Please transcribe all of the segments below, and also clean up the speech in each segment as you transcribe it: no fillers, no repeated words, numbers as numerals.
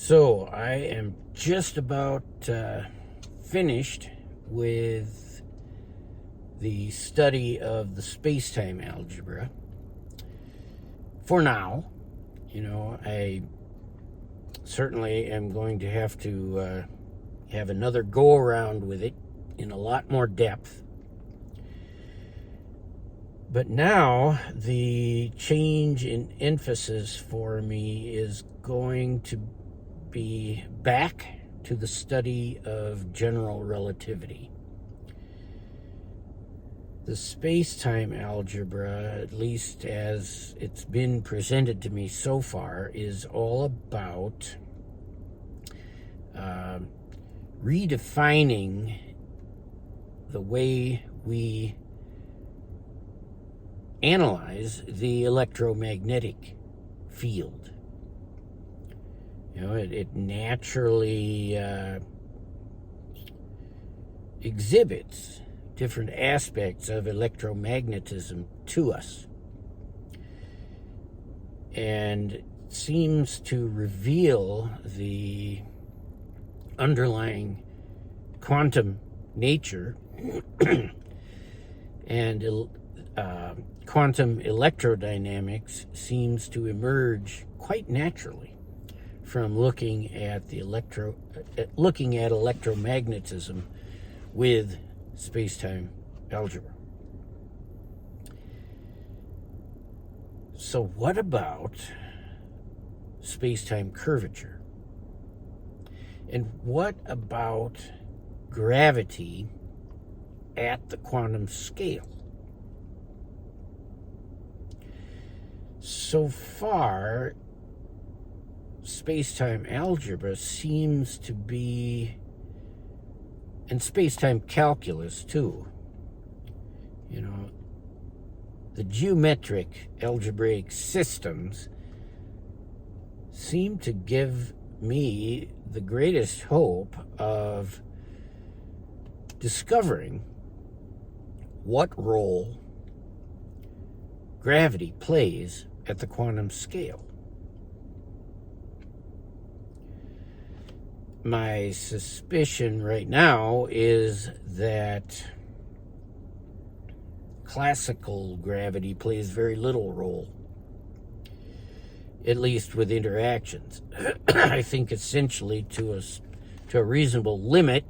So I am just about finished with the study of the spacetime algebra. For now, I certainly am going to have to have another go around with it in a lot more depth. But now the change in emphasis for me is going to be back to the study of general relativity. The space-time algebra, at least as it's been presented to me so far, is all about redefining the way we analyze the electromagnetic field. It naturally exhibits different aspects of electromagnetism to us and seems to reveal the underlying quantum nature and quantum electrodynamics seems to emerge quite naturally from looking at electromagnetism with spacetime algebra. So what about spacetime curvature? And what about gravity at the quantum scale? So far, spacetime algebra seems to be, and spacetime calculus too, the geometric algebraic systems seem to give me the greatest hope of discovering what role gravity plays at the quantum scale. My suspicion right now is that classical gravity plays very little role, at least with interactions. I think essentially to a reasonable limit,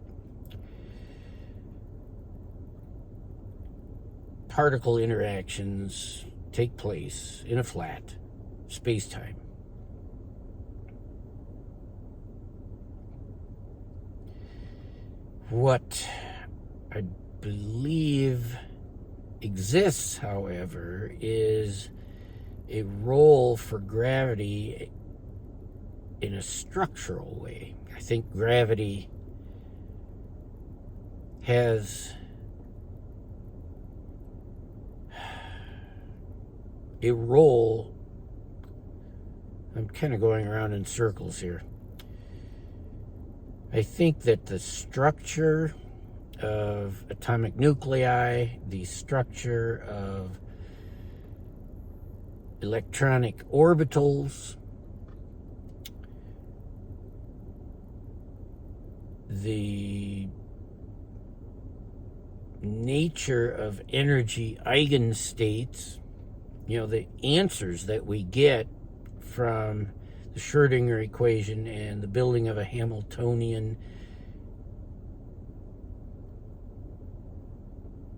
particle interactions take place in a flat space-time. What I believe exists, however, is a role for gravity in a structural way. I think gravity has a role. I'm kind of going around in circles here. I think that the structure of atomic nuclei, the structure of electronic orbitals, the nature of energy eigenstates, the answers that we get from the Schroedinger equation and the building of a Hamiltonian.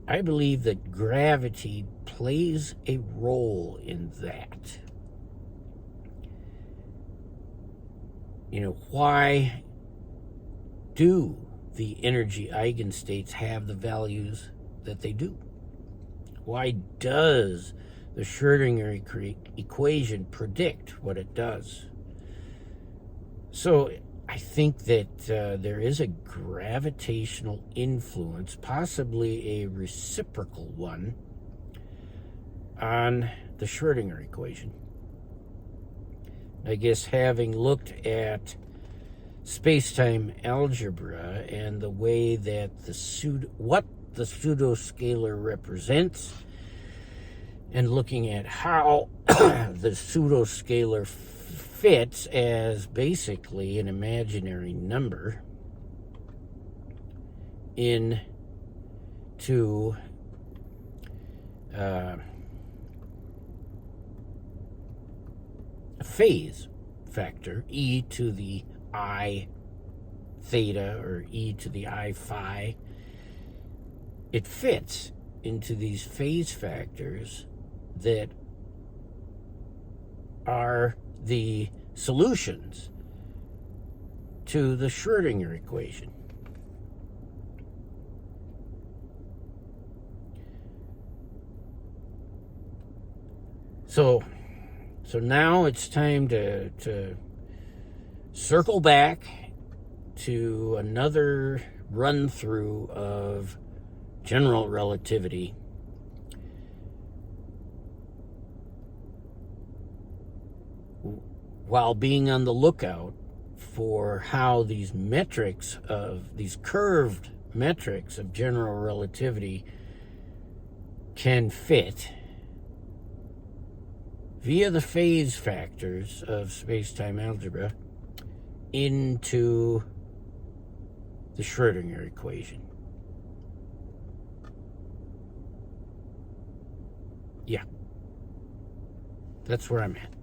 I believe that gravity plays a role in that. Why do the energy eigenstates have the values that they do? Why does the Schrödinger equation predict what it does? So I think that there is a gravitational influence, possibly a reciprocal one, on the Schrödinger equation. I guess having looked at spacetime algebra and the way that what the pseudoscalar represents, and looking at how the pseudoscalar fits as basically an imaginary number into a phase factor, e to the I theta or e to the I phi. It fits into these phase factors that are the solutions to the Schroedinger equation. So now it's time to circle back to another run through of general relativity, while being on the lookout for how these curved metrics of general relativity can fit via the phase factors of spacetime algebra into the Schroedinger equation. Yeah, that's where I'm at.